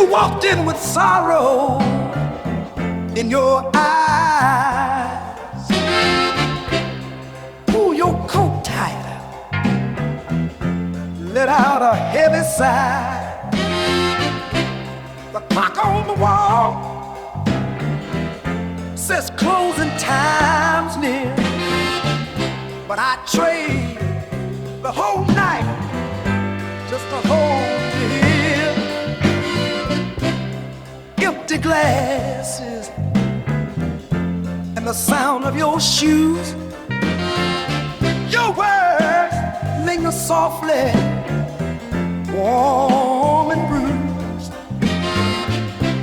walked in with sorrow in your eyes. Pull your coat tighter, let out a heavy sigh. The clock on the wall says closing time's near, but I trade the whole night just to hold you here. Empty glasses and the sound of your shoes. Your words linger softly, warm and bruised.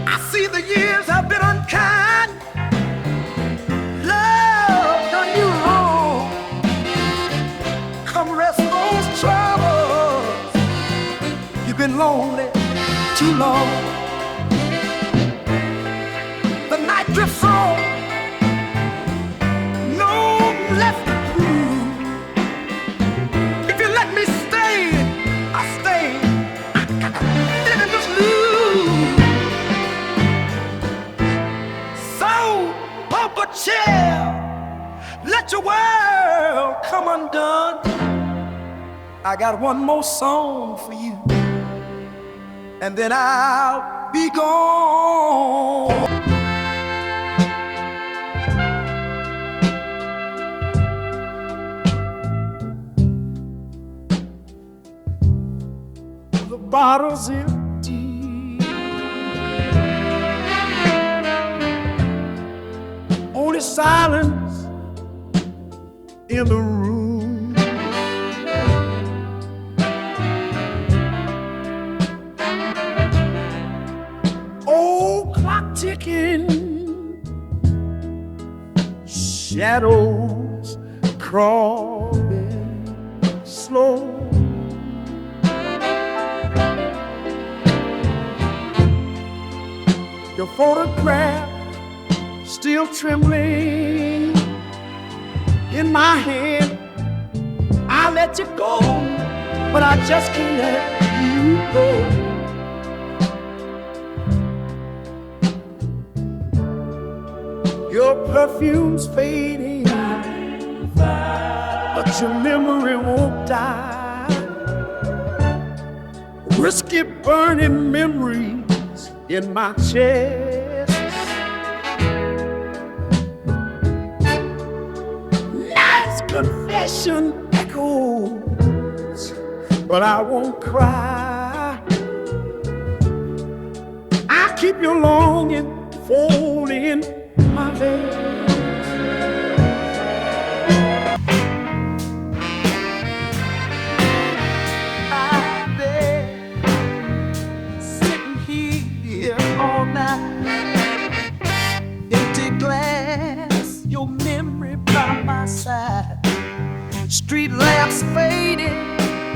I see the years have been unkind, love done you wrong. Come rest those troubles. You've been lonely too long. The night drifts on, no left to prove. If you let me stay, I stay. Didn't just lose. So pump a chair, let your world come undone. I got one more song for you, and then I'll be gone. The bottle's empty, only silence in the room. Old clock ticking, shadows crawling slow. Your photograph still trembling in my hand. I let you go, but I just can't let you go. Your perfume's fading, but your memory won't die. Whiskey burning memories in my chest. Nice confession echoes, but I won't cry. I keep your longing folding in my veins. All night, empty glass, your memory by my side. Street lamps fading,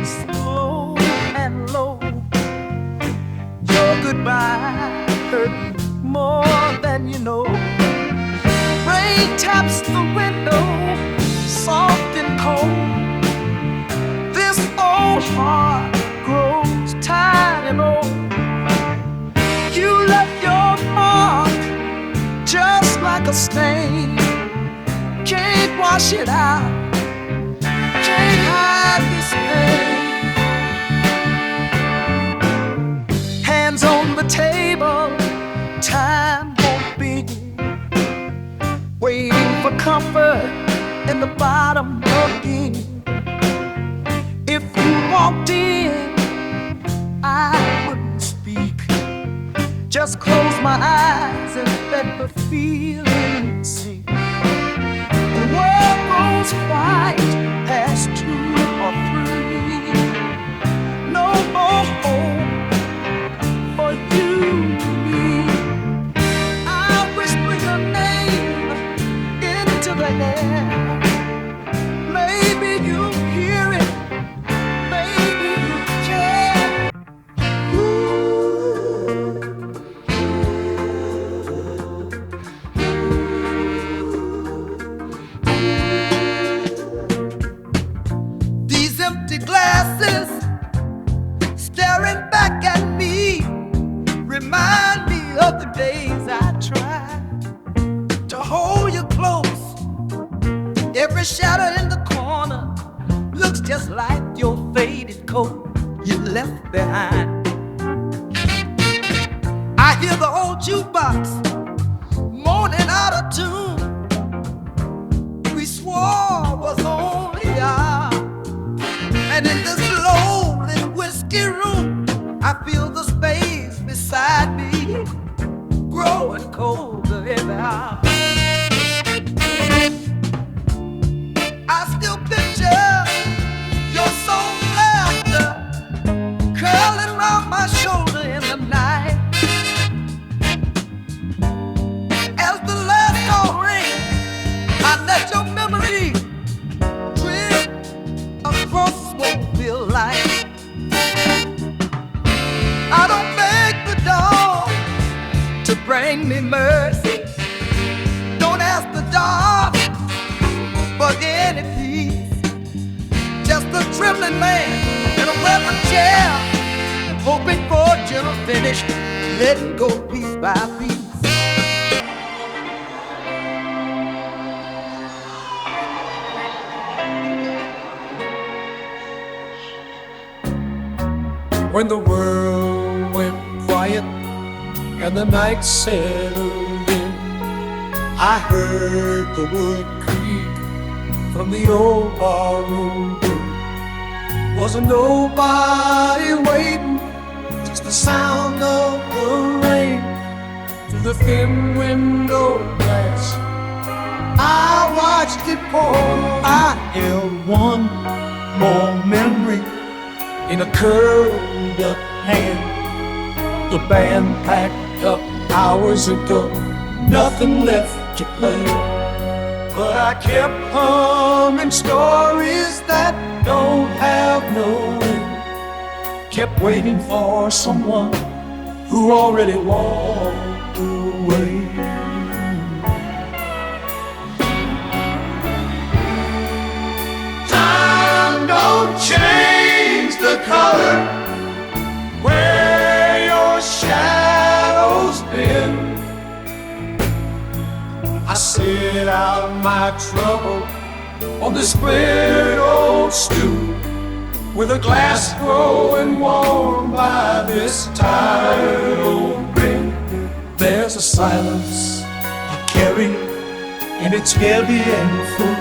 slow and low. Your goodbye hurt more than you know. Rain taps the window, soft and cold. This old heart grows tired and old. You left your mark just like a stain. Can't wash it out, can't hide this pain. Hands on the table, time won't be waiting for comfort in the bottom again. If you walked in, I wouldn't speak. Just close my eyes and let the feeling sink. The world goes quiet past 2 or 3. No more hope for you and me. I whisper your name into the air. Maybe you'll hear it, maybe you care. I hear the old jukebox moaning out of tune. We swore was only ours. And in this lonely whiskey room, I feel the space beside me growing colder every hour. I still picture your soft laughter curling around my shoulder in the night. As the last call rings, I let your memory drift across smoke-filled light. I don't beg the dawn to bring me mercy. Don't ask the dark for any peace. Just a trembling man in a leather chair, hoping for a gentle finish, letting go piece by piece. When the world went quiet and the night settled in, I heard the wood creak from the old barroom door. Wasn't nobody waiting, just the sound of the rain through the thin window glass. I watched it pour. I held one more memory in a curled up hand. The band packed up hours ago, nothing left to play. But I kept humming stories that don't have no end. Kept waiting for someone who already walked away. Time don't change the color where your shadow's been. I sit out my trouble on the split old stool, with a glass growing warm by this tired old grin. There's a silence I carry, and it's heavy and full.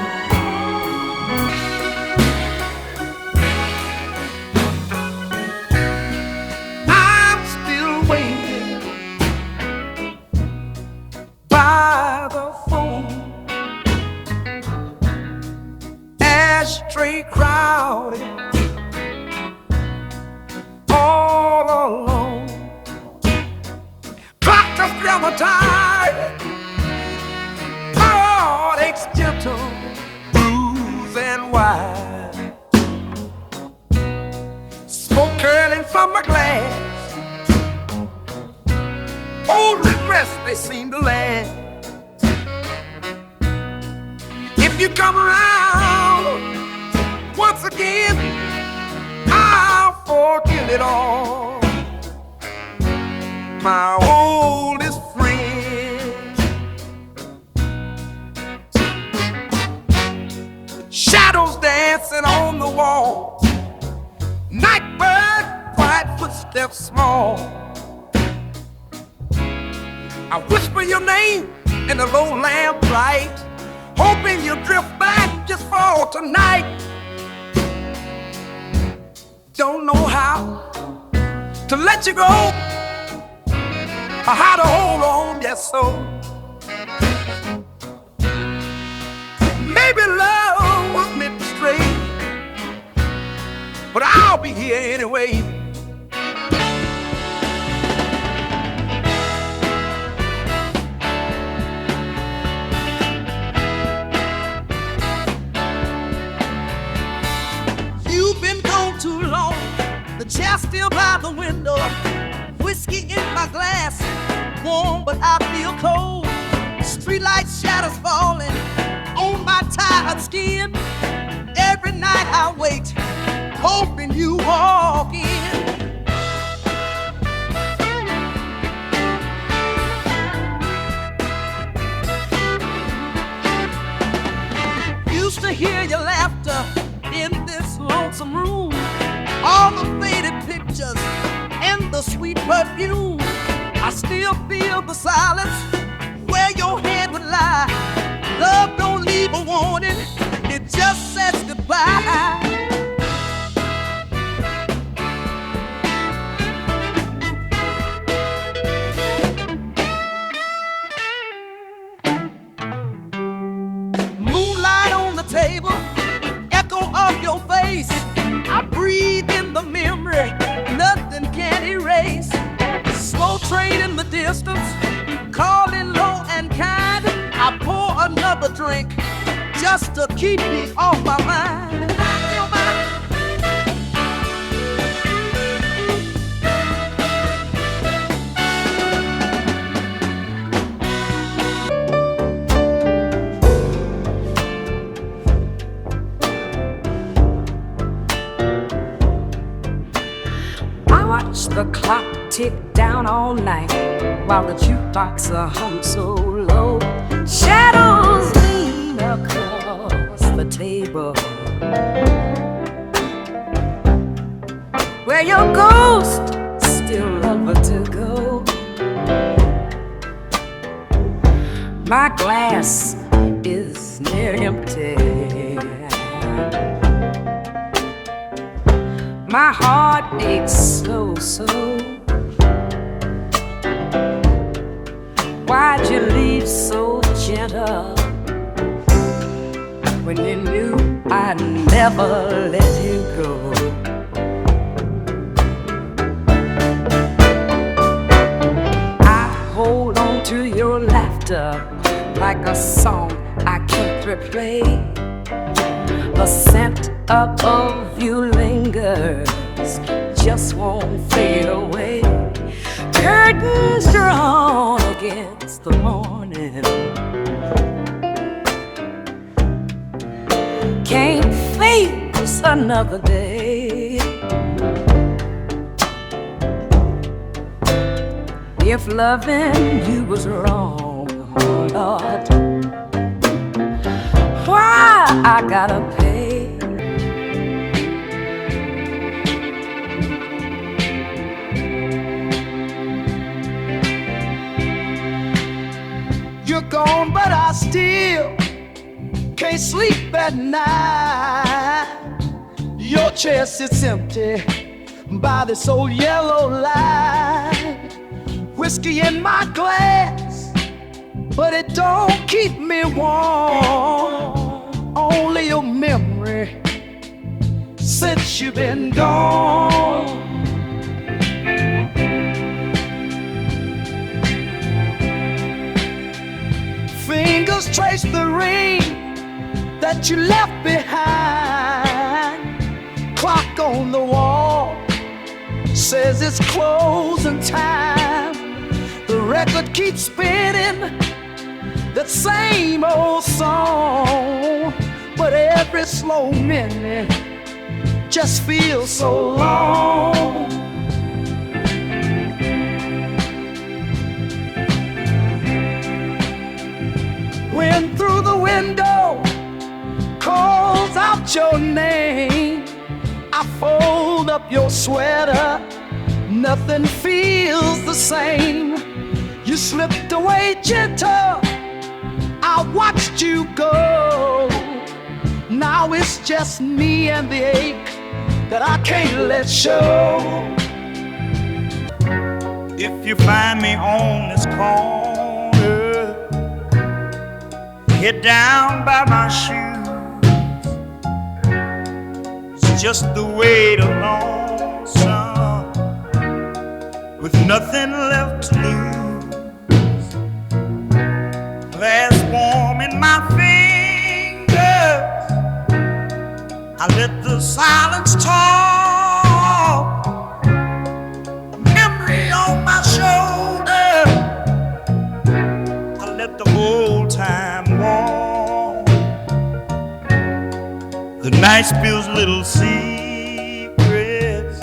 I'm still waiting by the phone, ashtray crowded, all alone. Clock just dramatized, heartaches gentle, blues and wide. Smoke curling from my glass, old regrets they seem to last. If you come around once again, I'll forget it all. My oldest friend, shadows dancing on the wall, nightbird, quiet footsteps small. I whisper your name in the low lamplight, hoping you'll drift back just for tonight. Don't know how to let you go, or how to hold on just so. Maybe love was meant to stray, but I'll be here anyway. You've been gone too long, the chair still by the window, whiskey in my glass, warm but I feel cold. Streetlight shadows falling on my tired skin. Every night I wait, hoping you walk in. Used to hear your laughter in this lonesome room, all the faded pictures and the sweet perfume. I still feel the silence where your head would lie. Love don't leave a warning, it just says goodbye. Moonlight on the table, echo of your face. I breathe in the memory, nothing can erase. Slow train in the distance, calling low and kind. I pour another drink just to keep me off my mind. Watch the clock tick down all night while the jukebox hums so low. Shadows lean across the table where your ghost still loves to go. My glass is near empty. My heart aches so. Why'd you leave so gentle when you knew I'd never let you go? I hold on to your laughter like a song I can't replay. The scent of you lingers, just won't fade away. Curtains drawn against the morning, can't face another day. If loving you was wrong, Lord, why I gotta pay? You're gone, but I still can't sleep at night. Your chest is empty, body so yellow light. Whiskey in my glass, but it don't keep me warm. Only your memory since you've been gone. Fingers trace the ring that you left behind. Clock on the wall says it's closing time. The record keeps spinning that same old song, but every slow minute just feels so long. When through the window calls out your name, I fold up your sweater, nothing feels the same. You slipped away gentle, I watched you go. Now it's just me and the ache that I can't let show. If you find me on this corner, head down by my shoes, it's just the weight of lonesome with nothing left to lose. Glass warm in my fingers, I let the silence talk. A memory on my shoulder, I let the old time walk. The night spills little secrets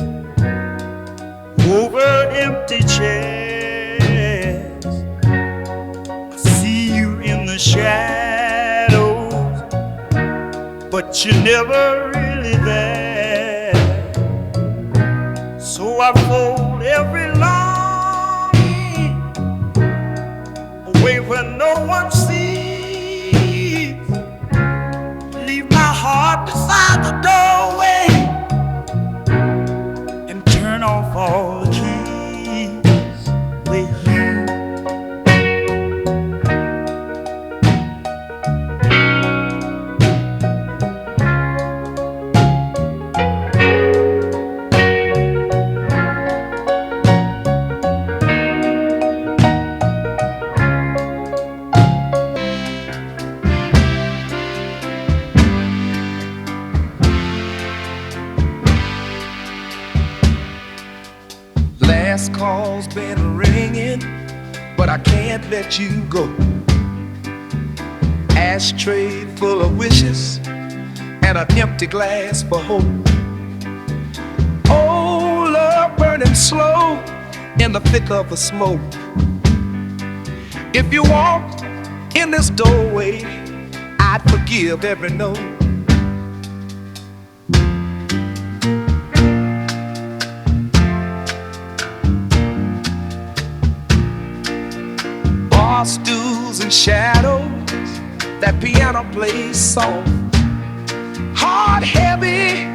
over empty chairs. I see you in the shadows, but you're never really there. So I fold every longing with you. Last call's been ringing, but I can't let you go. Ashtray full of wishes and an empty glass for hope. Oh, love burning slow in the thick of the smoke. If you walked in this doorway, I'd forgive every note. Bar stools and shadows, that piano plays soft. Heart heavy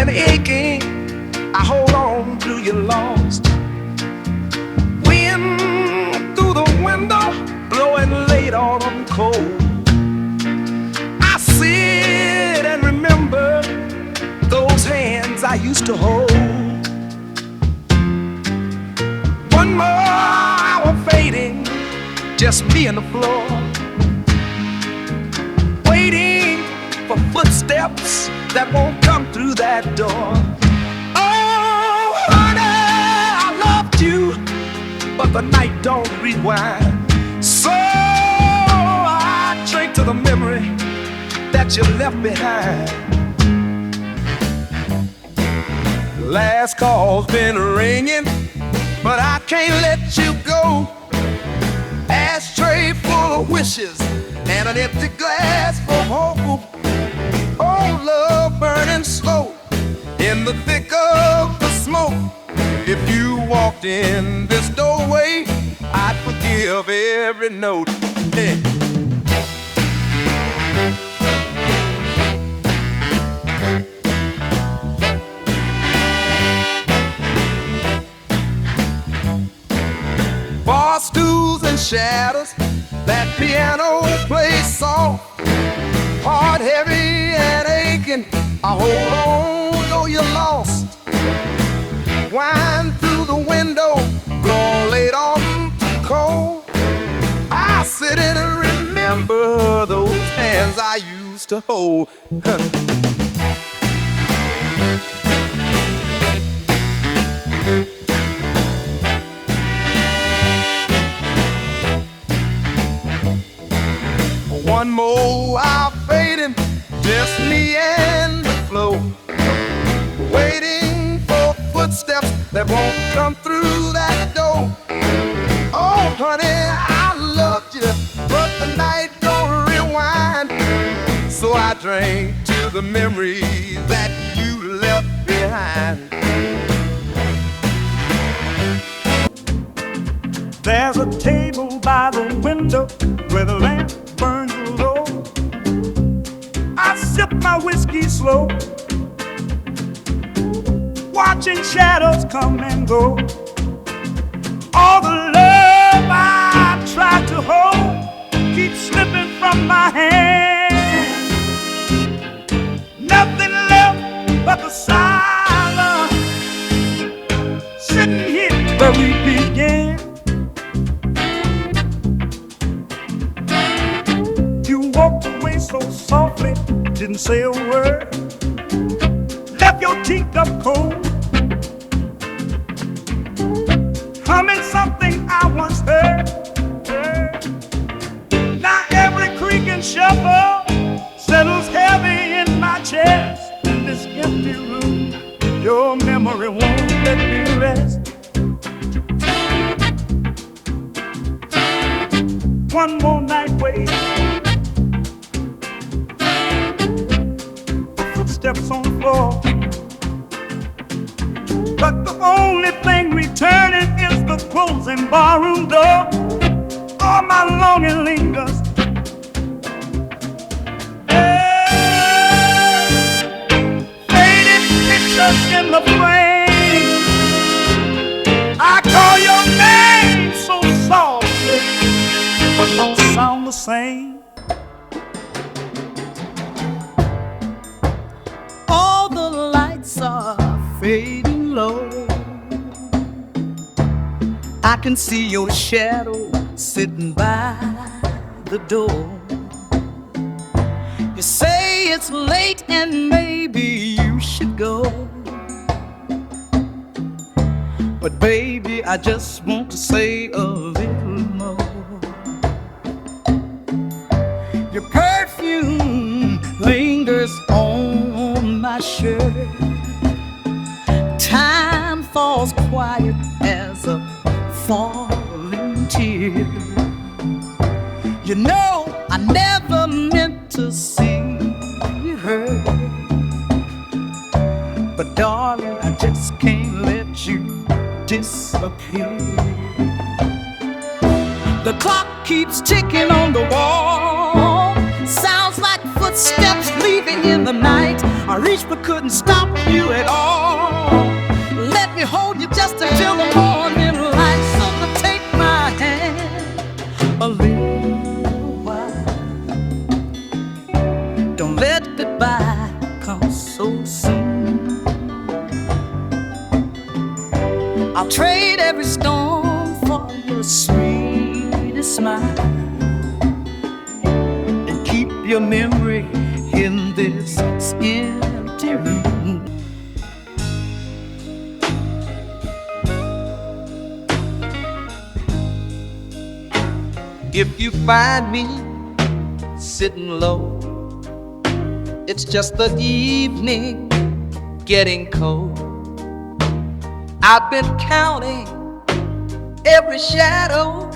and aching, I hold on to your lost. Wind through the window, blowing late autumn cold. I sit and remember those hands I used to hold. One more hour fading, just me and the floor, waiting for footsteps that won't come through that door. Oh, honey, I loved you, but the night don't rewind. So I drink to the memory that you left behind. Last call's been ringing, but I can't let you go. Ashtray full of wishes and an empty glass for hope. Oh, love burning slow in the thick of the smoke. If you walked in this doorway, I'd forgive every note. Hey. Bar stools and shadows, that piano plays soft. Heart heavy and aching, I hold on though you're lost. Wind through the window, blow late autumn cold. I sit and remember those hands I used to hold. One more hour fading, just me and the flow, waiting for footsteps that won't come through that door. Oh, honey, I loved you, but the night don't rewind. So I drank to the memories that you left behind. There's a table by the window where the lamp burns low. I sip my whiskey slow, watching shadows come and go. All the love I tried to hold keeps slipping from my hand. Nothing left but the silence, sitting here where we began. You walked away so softly, didn't say a word, left your teacup cold, humming something I once heard. Now every creak and shuffle settles heavy in my chest. In this empty room, your memory won't let me rest. One more night wait, footsteps on the floor, but the only thing returning is the closing barroom door. All my longing lingers, faded pictures in the frame. I call your name can see your shadow sitting by the door. You say it's late and maybe you should go, but baby, I just want to say a little more. Your perfume lingers on my shirt. Time falls quiet as a falling tear. You know I never meant to see you hurt, but darling, I just can't let you disappear. The clock keeps ticking on the wall. Sounds like footsteps leaving in the night. I reached but couldn't stop you at all. Let me hold you just until the morning light. So to take my hand a little while. Don't let goodbye come so soon. I'll trade every storm for your sweetest smile, and keep your memory in this empty room. If you find me sitting low, it's just the evening getting cold. I've been counting every shadow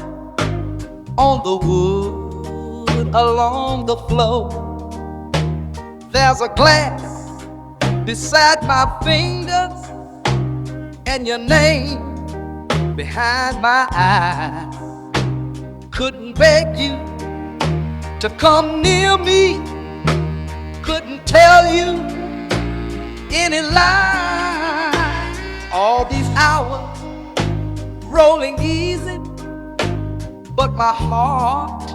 on the wood along the floor. There's a glass beside my fingers and your name behind my eyes. Couldn't beg you to come near me, couldn't tell you any lie. All these hours rolling easy, but my heart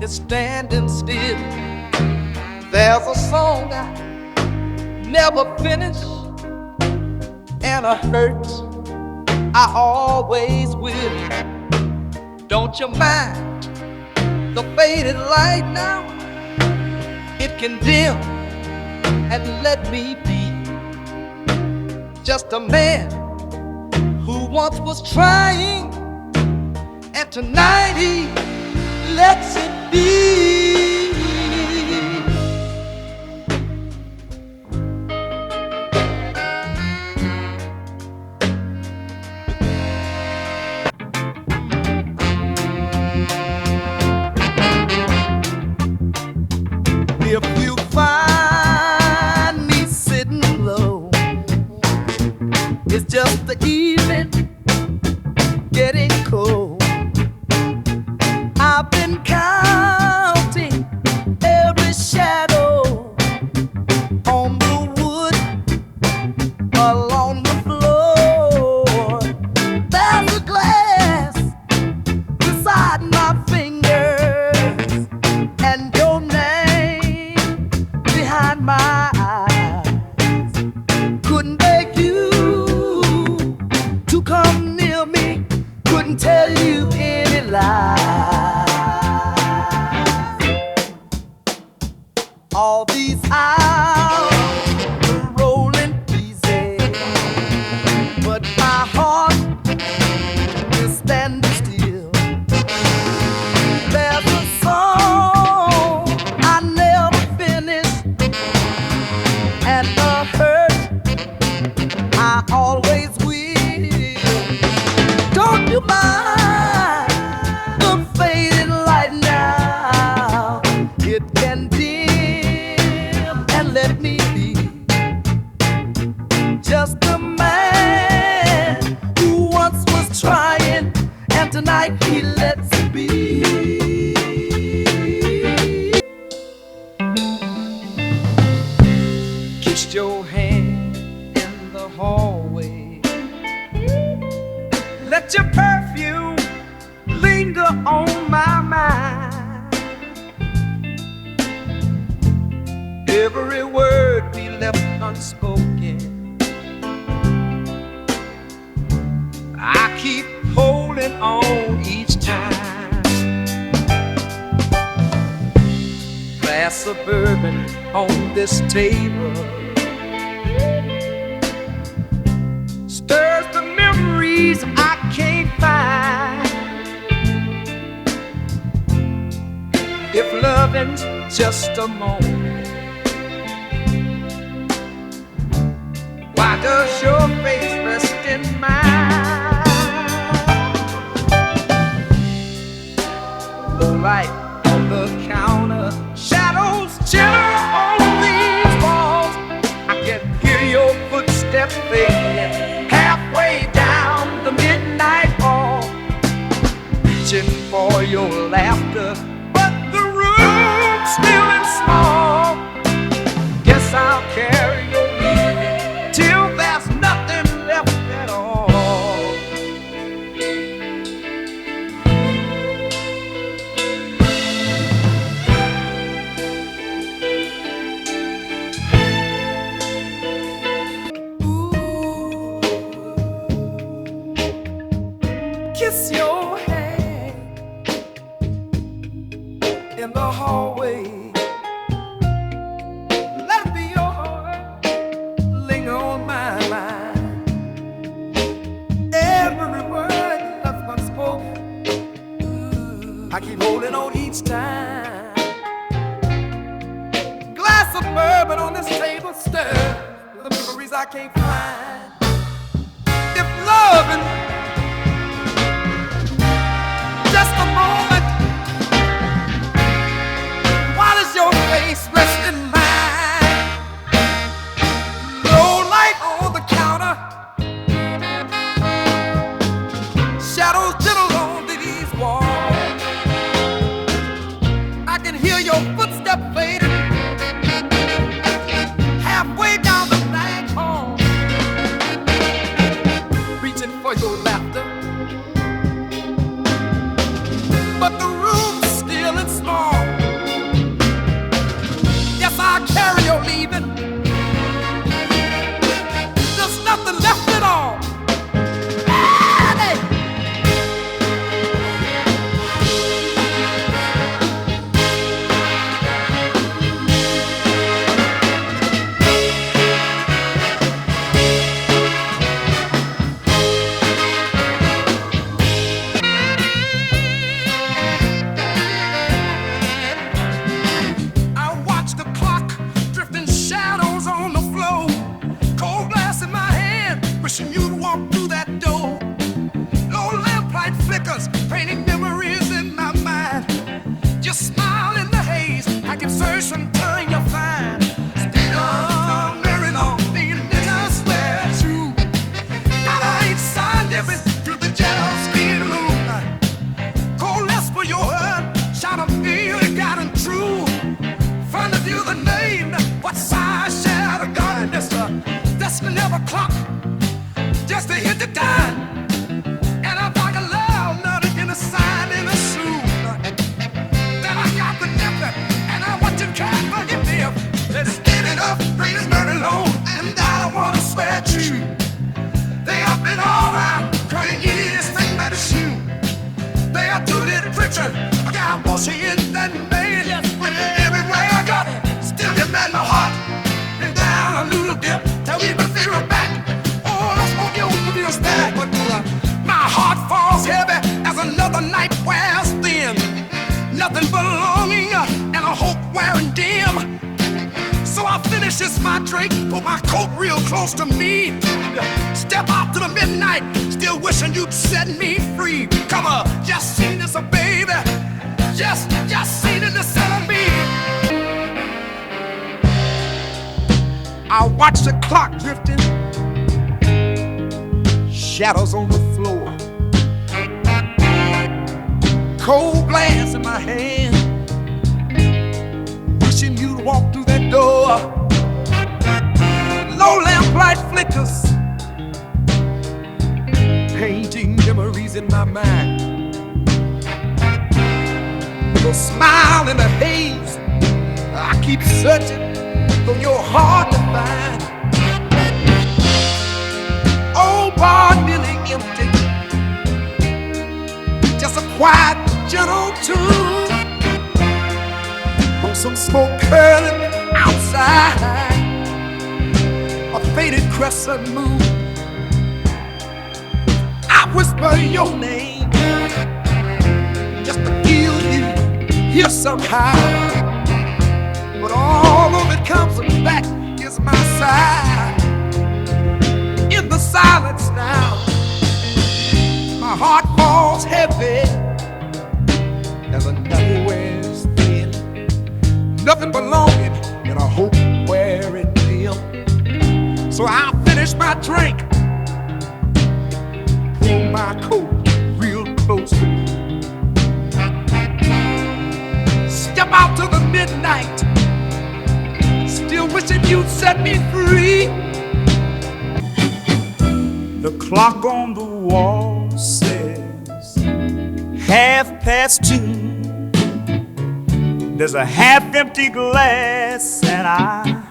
is standing still. There's a song I never finish, and a hurt I always will. Don't you mind the faded light now? It can dim and let me be just a man who once was trying, and tonight he lets it be. If you find me sitting low, it's just the evening getting cold. I've been counting every shadow on the wood along the floor. There's a glass beside my fingers and your name behind my eyes. Couldn't beg you to come near me, couldn't tell you any lies. All these hours rolling easy, but my heart is standing still. There's a song I never finished, and a hurt I always will. Don't you mind the fading light now? It can dim and let me be just a man who once was trying, and tonight he lets it be. Kissed your hand in the hallway, Let your perfume linger on my mind. every word we left unspoken. I keep holding on each time. Glass of bourbon on this table stirs the memories I can't find. If loving's just a moment, why does your face rest in mine? The light on the counter, shadows chill on these walls. I can hear your footsteps fading halfway down the midnight hall, reaching for your laughter, but the room's still and small. Guess I'll carry your leaving till there's nothing left at all. Kiss your hand in the hallway. Let it be your heart linger on my mind. Every word left unspoken, I keep holding on each time. Glass of bourbon on this table stirs the memories I can't find. If loving just a moment, why does your face rest in mine? No light on the counter, shadows gentle on these walls. I can hear your footsteps fading halfway down the night hall, reaching for your laughter, but the room's still and small. Yes, I'll carry your leaving. There's nothing left at all. Hey! I watch the clock drifting shadows on the floor. Cold glass in my hand, wishing you'd walk through that door. Low lamplight flickers, painting memories in my mind. Just smile in the haze, I can search until you find. Stay on, very long, being I swear true. Got I ain't signed every through the jail skin room. Cold less for your hurt, shout a feel it got and true. Front of you the name, what size shall the goddess? That's never clock, just to hit the time. And I'm like a loud nothing in a sign in a suit. Then I got the nipper, and I want you can't forgive me. Let's get it up, bring this murder alone, and I don't wanna swear true. They up and all around, crying this thing by the shoe. They are two little preachers, I got washing in that man. When everywhere I got, still get mad in my heart. And down a little dip, tell me to feel it back. Oh, let's walk you over this back. But my heart falls heavy as another night wears thin. Nothing but longing and a hope wearing dim. So I finish this my drink, put my coat real close to me. Step out to the midnight, still wishing you'd set me free. Come on, just seen this, baby. Just seen it to set me. I watch the clock drifting, shadows on the floor. Cold glass in my hand, wishing you'd walk through that door. Low lamplight flickers, painting memories in my mind. The smile in the haze, I keep searching for your heart to find. Old bar nearly empty, quiet, gentle tune on some smoke curling outside a faded crescent moon. I whisper your name just to feel you here somehow, but all of it comes back is my sigh. In the silence now, my heart falls heavy as a nothing wears thin, nothing belonging in a hope wearing dim. So I'll finish my drink, pull my coat real close to me, step out to the midnight, still wishing you'd set me free. The clock on the wall says 2:30. There's a half-empty glass and I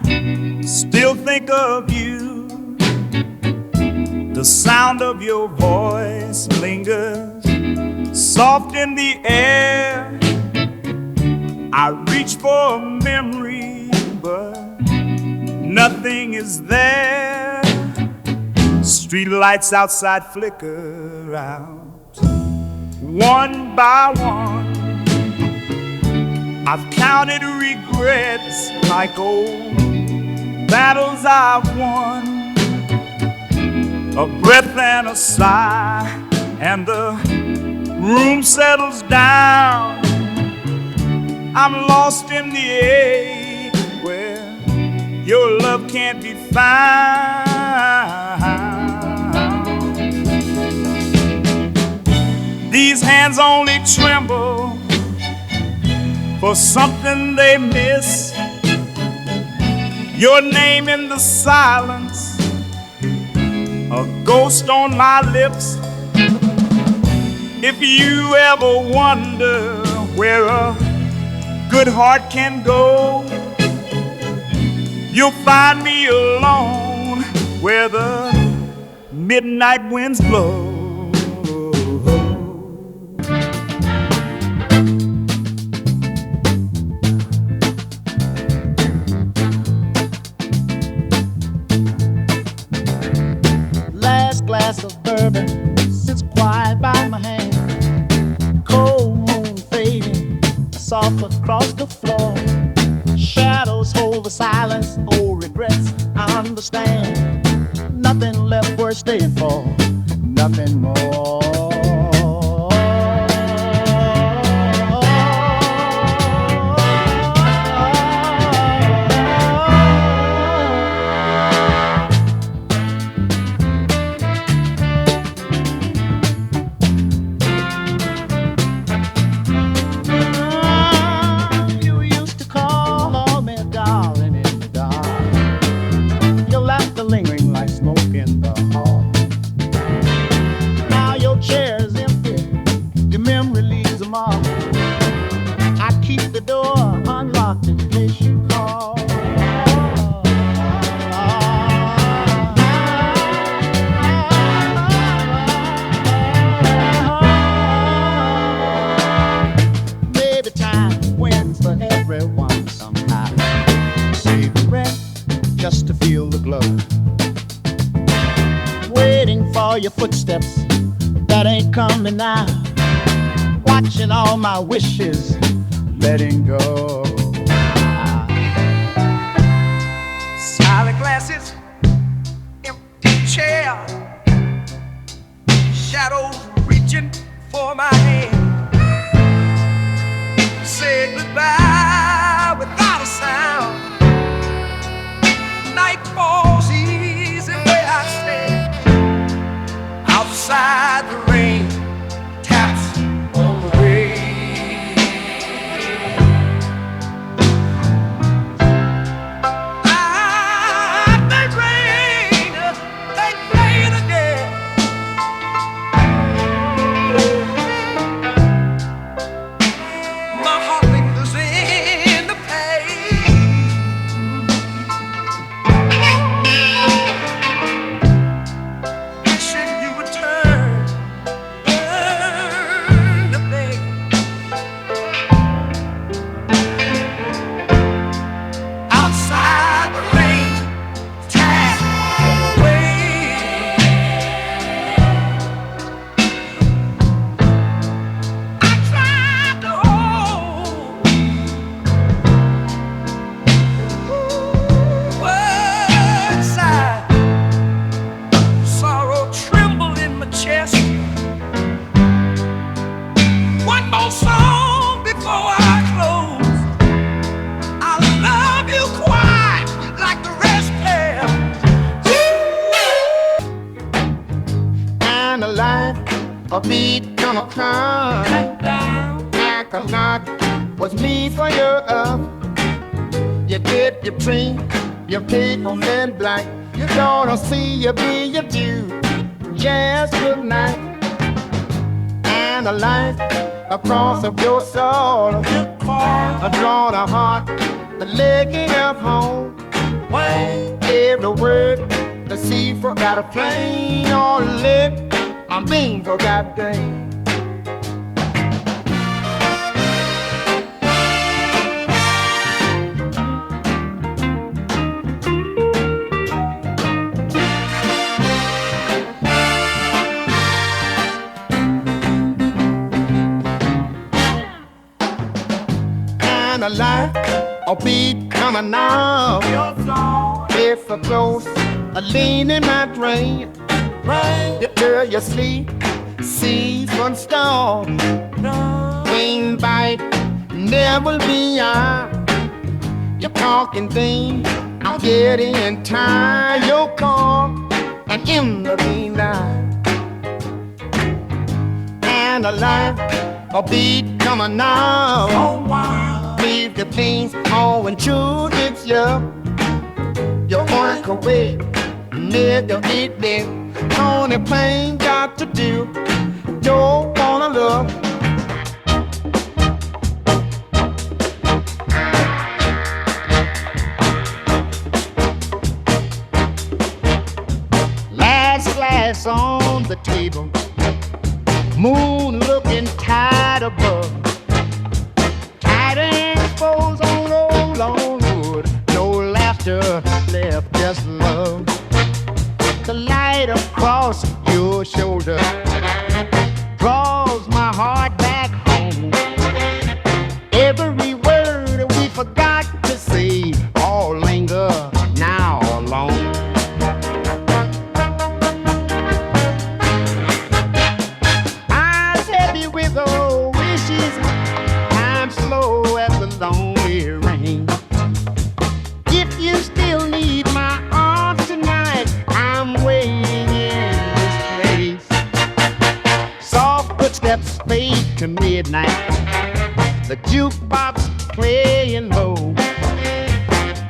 still think of you. The sound of your voice lingers soft in the air. I reach for a memory, but nothing is there. Street lights outside flicker out one by one. I've counted regrets like old battles I've won. A breath and a sigh, and the room settles down. I'm lost in the air where your love can't be found. These hands only tremble for something they miss. Your name in the silence, a ghost on my lips. If you ever wonder where a good heart can go, you'll find me alone where the midnight winds blow. Last glass of bourbon sits quiet by my hand. Cold moon fading, soft across the floor. Shadows hold the silence, old regrets I understand. Nothing left worth staying for, nothing more. You used to call me darling in the dark. Your laughter lingering like smoke in the hall. Now your chair is empty, your memory leaves a mark. I keep the door unlocked in case you call. Maybe time wins for everyone somehow. Save the rent just to feel the glow. Waiting for your footsteps that ain't coming now. Watching all my wishes letting go. Silent glasses, empty chair, shadows reaching for my hand. Say goodbye without a sound. Night falls easy where I stand. Outside the rain taps on the rain. They rain again. more song before I close. I love you quite like the rest have. And a life a beat gonna come. Like a knot was made for your up. You get your drink, your cake and black. You gonna see you be your due. Just good night. And a light across of your soul. A drawn a heart, the legging of home. Every word, the sea forgot a plane on lip. I'm being forgot dang. And a light, a beat coming now. If a close, a lean in my drain. You till you sleep, seas one storm. Wing bite, never be on. You're talking thing, I'm getting tired. You're calm, and in the meantime. And a light, a beat coming now. Leave the things on when true it's you. You walk away, never eat them. Only thing got to do, don't wanna look. Last glass on the table, moon looking tired above. Tired and exposed on old longwood, no laughter left, just love. The light across your shoulder draws my heart back home. Every word we forgot to say all linger now alone. I said you with old wishes, I'm slow as the lonely rain. If you still need my arms tonight, I'm waiting in this place. Soft footsteps fade to midnight. The jukebox playing low.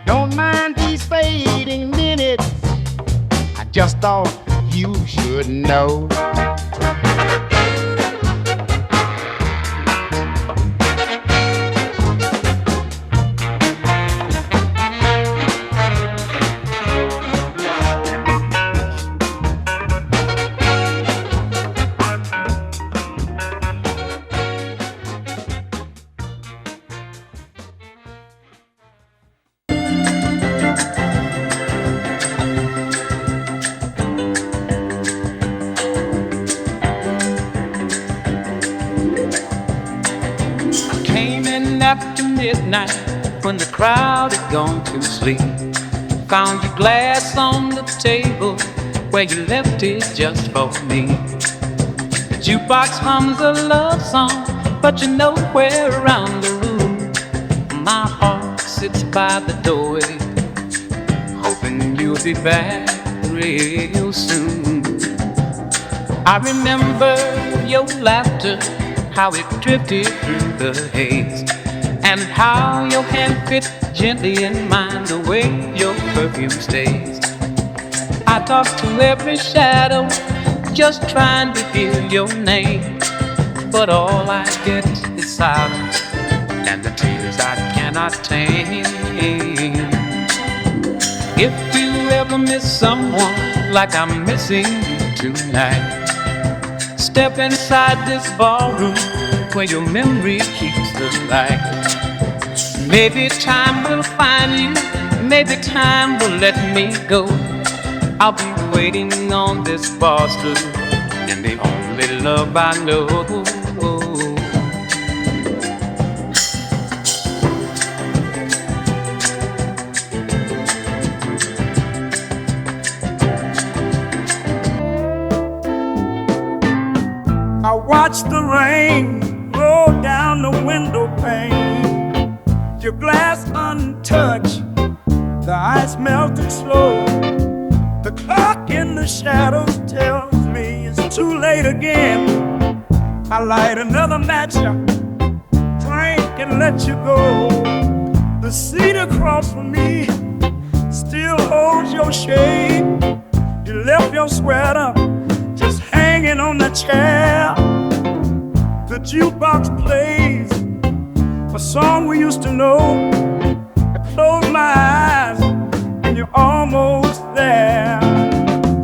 Don't mind these fading minutes. I just thought you should know. After midnight, when the crowd had gone to sleep, found your glass on the table where you left it just for me. The jukebox hums a love song, but you're nowhere around the room. My heart sits by the doorway, hoping you'll be back real soon. I remember your laughter, how it drifted through the haze, and how your hand fit gently in mine, the way your perfume stays. I talk to every shadow, just trying to hear your name, but all I get is silence and the tears I cannot tame. If you ever miss someone like I'm missing you tonight, step inside this ballroom where your memory keeps the light. Maybe time will find you, maybe time will let me go. I'll be waiting on this bar stool in the only love I know. I watch the rain roll roll down the window pane. Your glass untouched, the ice melted slow. The clock in the shadows tells me it's too late again. I light another match, drink and let you go. The seat across from me still holds your shade. You left your sweater just hanging on the chair. The jukebox plays a song we used to know. I close my eyes and you're almost there.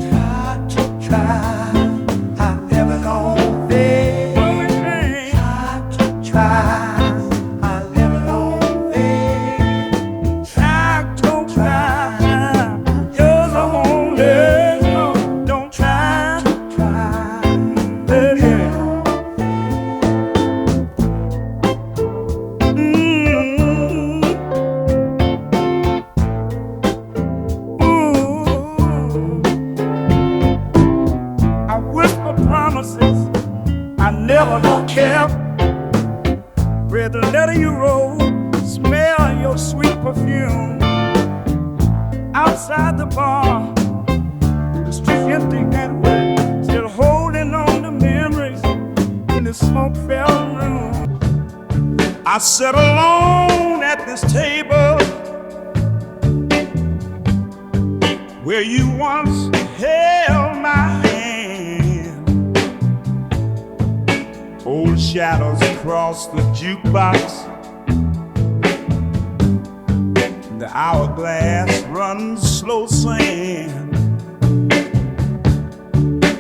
Try to try, I'm never gonna fail. Try to try. Read the letter you wrote, smell your sweet perfume. Outside the bar, the street empty and wet, still holding on to memories in the smoke-filled room. I sat alone at this table where you once held my hand. Old shadows across the jukebox. The hourglass runs slow sand.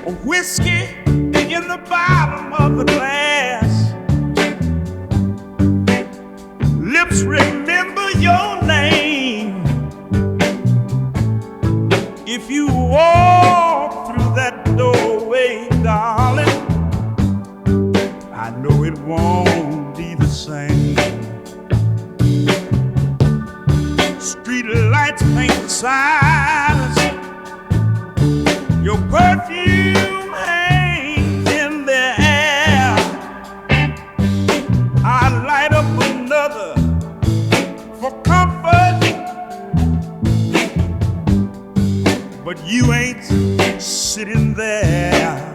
A whiskey in the bottom of the glass. Lips remember your name. If you walk through that doorway, darling, I know it won't be the same. Street lights paint the silence. Your perfume hangs in the air. I light up another for comfort, but you ain't sitting there.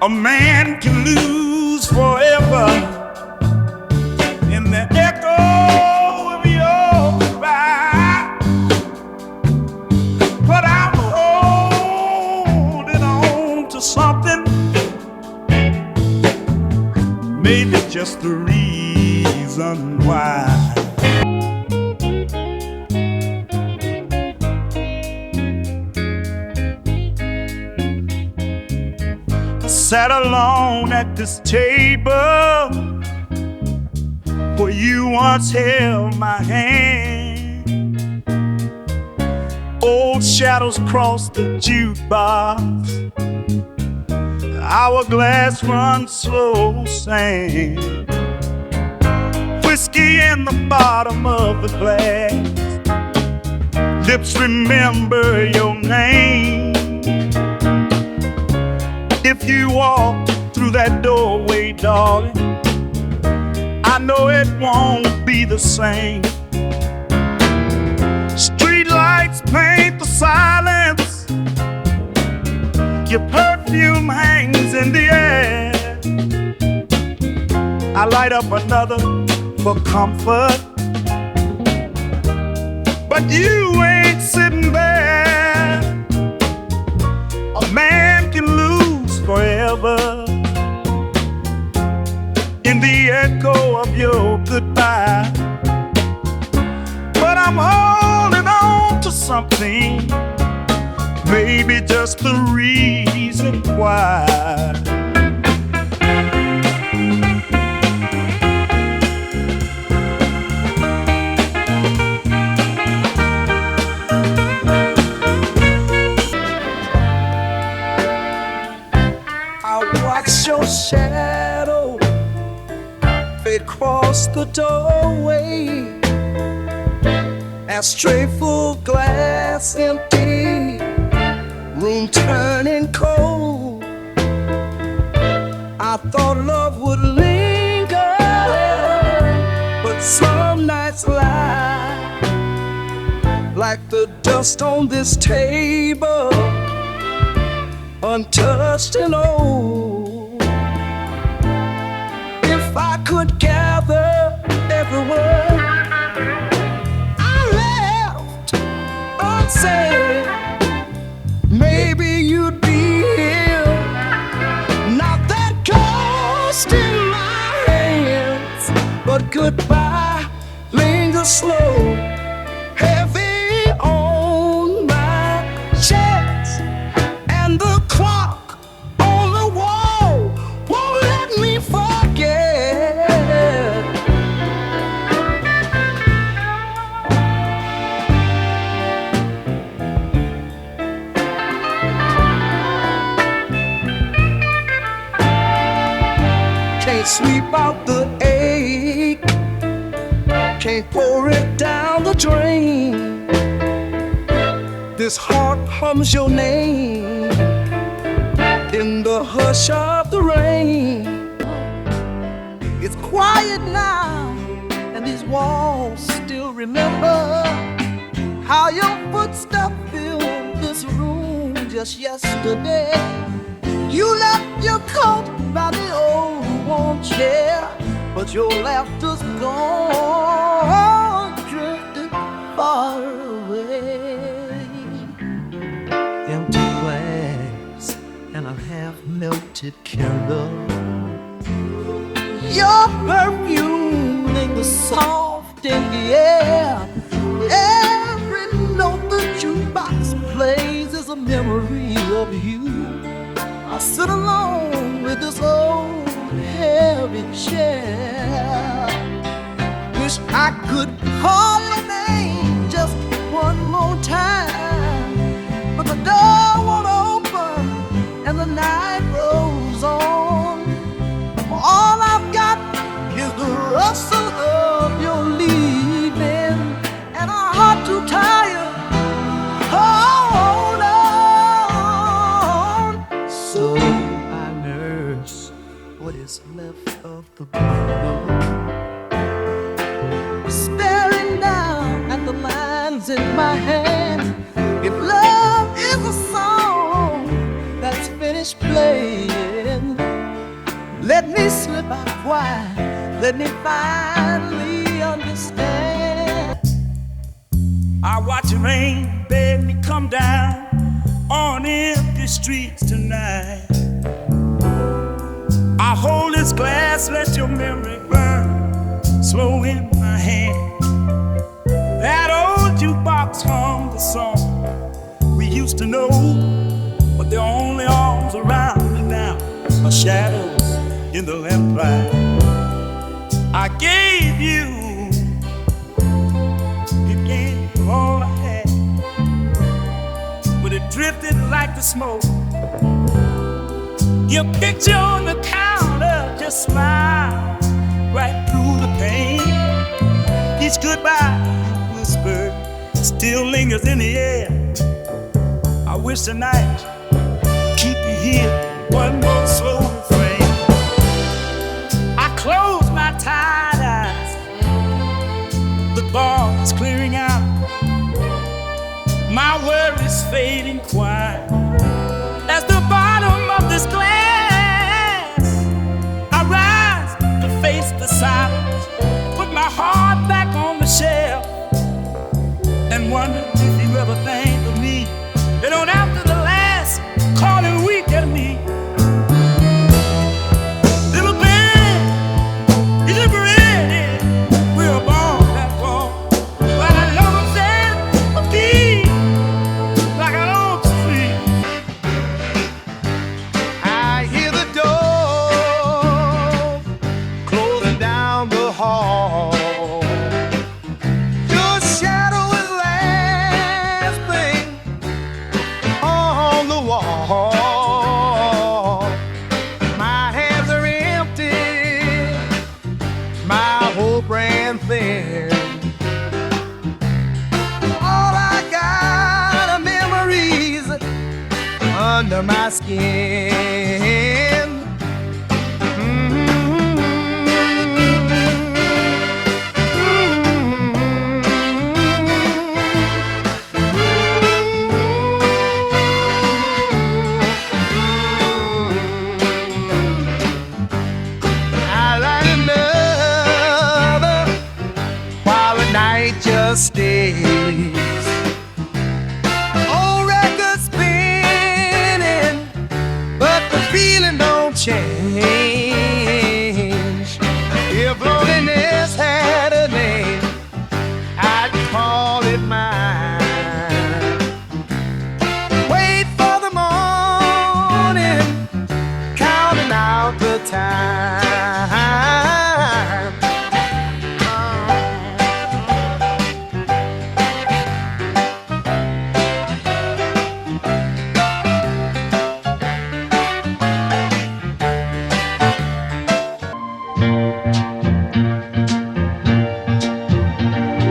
A man can lose forever in the echo of your goodbye, but I'm holding on to something, maybe just the reason why. Sat alone at this table where you once held my hand. Old shadows cross the jukebox. The hourglass runs slow sand. Whiskey in the bottom of the glass. Lips remember your name. If you walk through that doorway, darling, I know it won't be the same. Street lights paint the silence. Your perfume hangs in the air. I light up another for comfort, but you ain't sitting there. A man can lose forever in the echo of your goodbye, but I'm holding on to something, maybe just the reason why. Your shadow across the doorway, ashtray full, glass empty, room turning cold. I I thought love would linger, but some nights lie like the dust on this table, untouched and old. If I could gather every word I left unsaid, maybe you'd be here. Not that ghost in my hands, but goodbye lingers slow, heavy on my chest, and the clock on the wall won't let me forget. Can't sweep out the ache, can't pour it down the drain. This heart hums your name in the hush of the rain. It's quiet now, and these walls still remember how your footsteps filled this room just yesterday. You left your coat by the old warm chair, but your laughter's gone, drifted far away. Empty glass and a half-melted candle. Your perfume lingers soft in the air. Every note the jukebox plays is a memory of you. I sit alone with this old heavy chair. Wish I could call your name just one more time, but the door won't open and the night rolls on. All I've got is the rustle of your leaving and a heart too tired. Hold on. So I nurse what is left of the bottle, staring down at the lines in my hand. If love is a song that's finished playing, let me slip out quiet, let me finally understand. I watch the rain beg me come down on empty streets tonight. I hold this glass, let your memory burn slow in my hand. That old jukebox hums the song we used to know, but the only arms around me now are shadows in the lamplight. I gave you all I had, but it drifted like the smoke. Your picture on the counter just smiled right through the pain. Each goodbye whisper still lingers in the air. I wish tonight keep you here, one more slow refrain. I close my tired eyes, the bar is clearing out, my worries fading quiet. As the bottom of this glass, I rise to face the silence, put my heart back on the shelf, and wonder if you ever think of me. You know, after the last calling week at me, little band, is it ready? We're born that far, but I know I'm sad for me, like an old tree. I hear the door closing down the hall. Your shadow is last thing on the wall. My hands are empty, my hope ran thin. All I got are memories under my skin.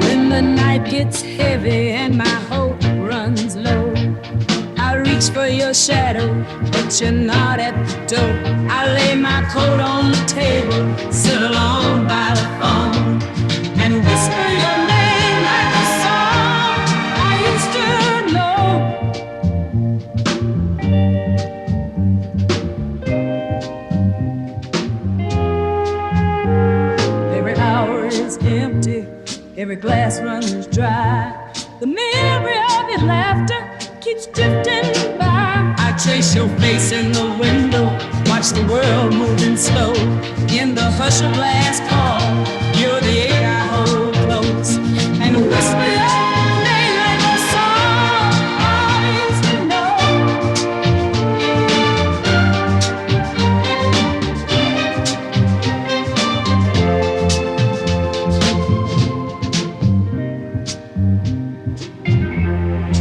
When the night gets heavy and my hope runs low, I reach for your shadow, but you're not at the door. I lay my coat on the table, sit alone by the phone, and whisper your name like a song I used to know. Every hour is empty, every glass runs dry. The memory of your laughter keeps drifting by. I trace your face in the window, watch the world moving slow. In the hush of last call, you're the air I hold close, and whisper your name like a song I used to know.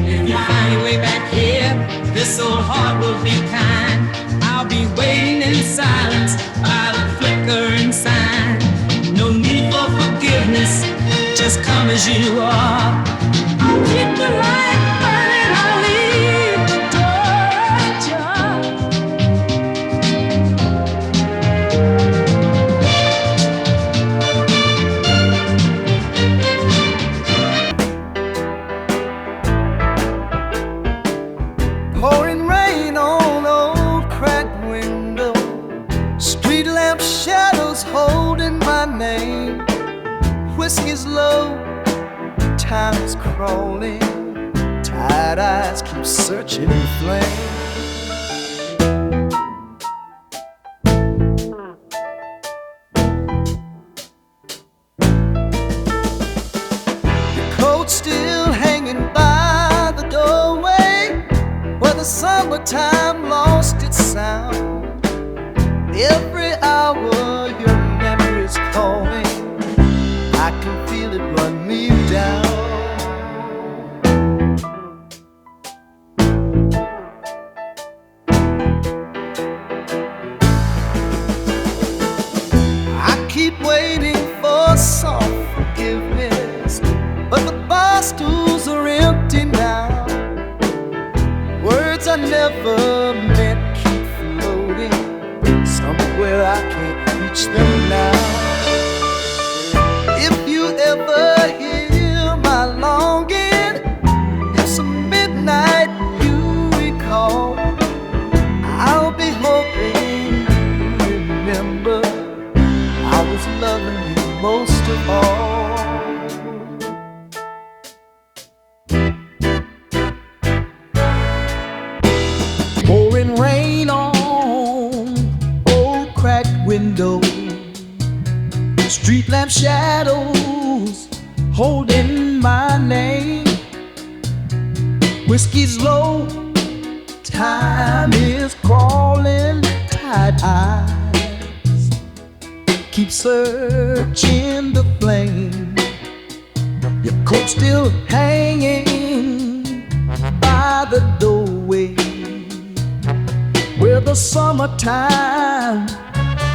If you find your way back here, this old heart will be kind. I'll be waiting in silence by the flickering sign. No need for forgiveness, just come as you are. I'll keep the light burning, I'll leave the door ajar. Pouring rain on old cracked window, street lamp shadows holding my name. Whiskey's low, time is crawling, tired eyes keep searching in flame. Your coat still hanging by the doorway, where the summertime lost its sound. Every hour your memory's calling, I can feel it run me down. I keep waiting for soft forgiveness, but the bar stools are empty now. Words I never meant keep floating somewhere I can't reach them now. If you ever hear my longing, if some midnight you recall, I'll be hoping you remember I was loving you most of all. Pouring rain on old cracked window, street lamp shadows holding my name. Whiskey's low, time is crawling, tired eyes keep searching the flame. Your coat still hanging by the doorway, where the summertime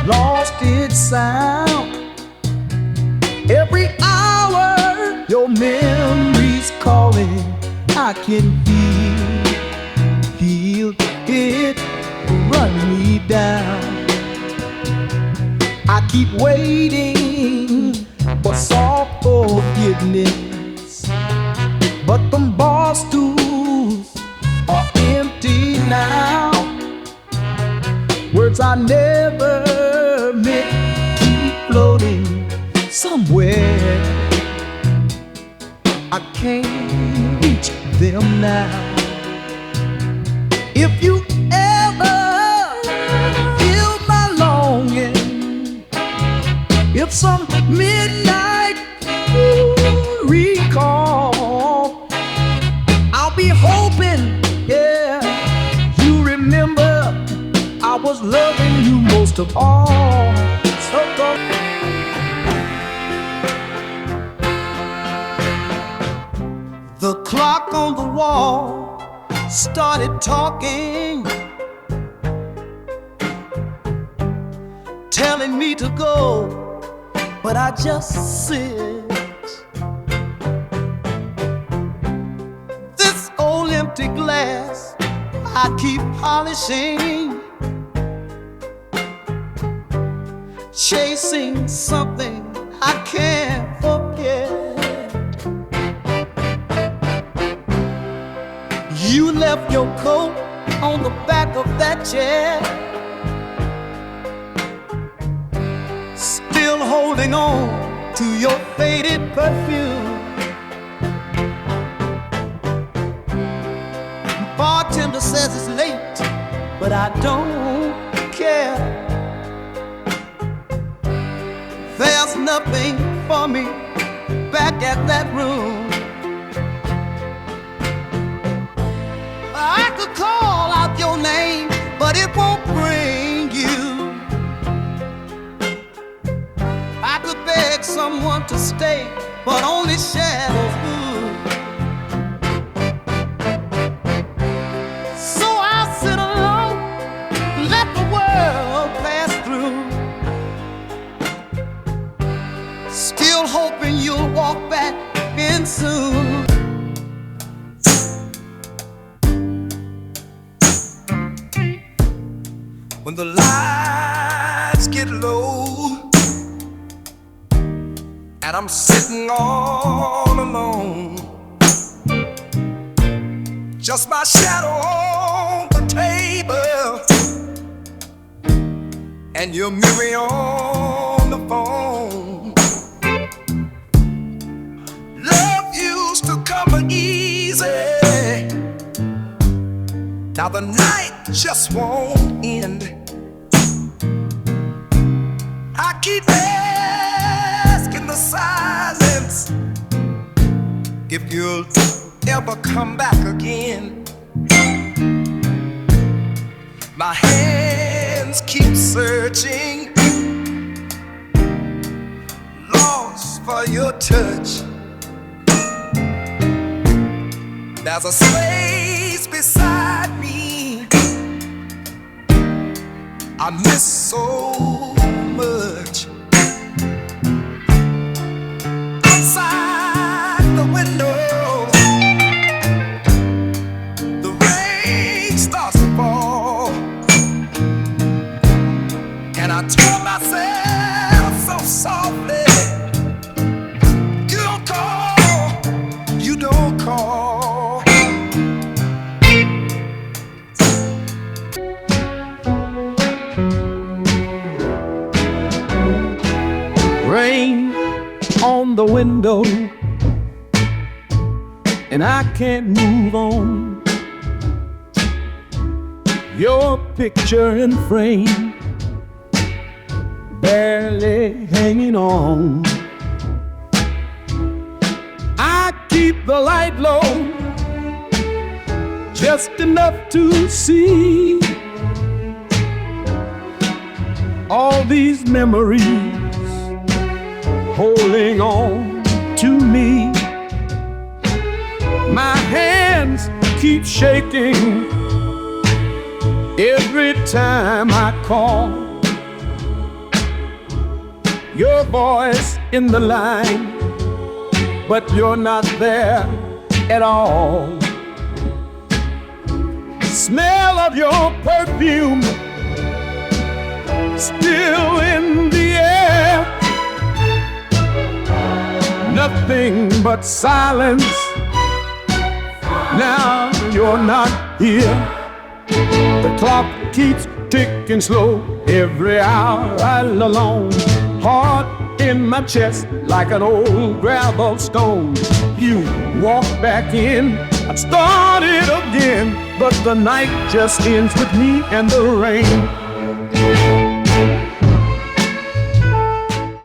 lost its sound. Every hour your memory's calling, I can feel it run me down. I keep waiting for soft forgiveness, but them bar stools are empty now. Words I never meant keep floating somewhere I can't reach them now. If you ever feel my longing, if some midnight you recall, I'll be hoping, yeah, you remember I was loving you most most of all. So go. The clock on the wall started talking, telling me to go, but I just sit. This old empty glass I keep polishing, chasing something I can't forget. You left your coat on the back of that chair, still holding on to your faded perfume. Bartender says it's late, but I don't care. There's nothing for me back at that room. I could call out your name, but it won't bring you. I could beg someone to stay, but only shadows would. So I'll sit alone, let the world pass through, still hoping you'll walk back in soon. When the lights get low and I'm sitting all alone, just my shadow on the table and your memory on the phone. Love used to come easy, now the night just won't end. I keep asking the silence if you'll ever come back again. My hands keep searching, lost for your touch. There's a space beside me I miss so much. Outside the window, the rain starts to fall, and I tell myself so softly, you don't call, you don't call. Rain on the window, and I can't move on. Your picture in frame, barely hanging on. I keep the light low, just enough to see all these memories holding on to me. My hands keep shaking every time I call your voice in the line, but you're not there at all. Smell of your perfume still in the air. Nothing but silence. Now you're not here. The clock keeps ticking slow. Every hour all alone. Heart in my chest like an old gravel stone. You walk back in, I started again, but the night just ends with me and the rain.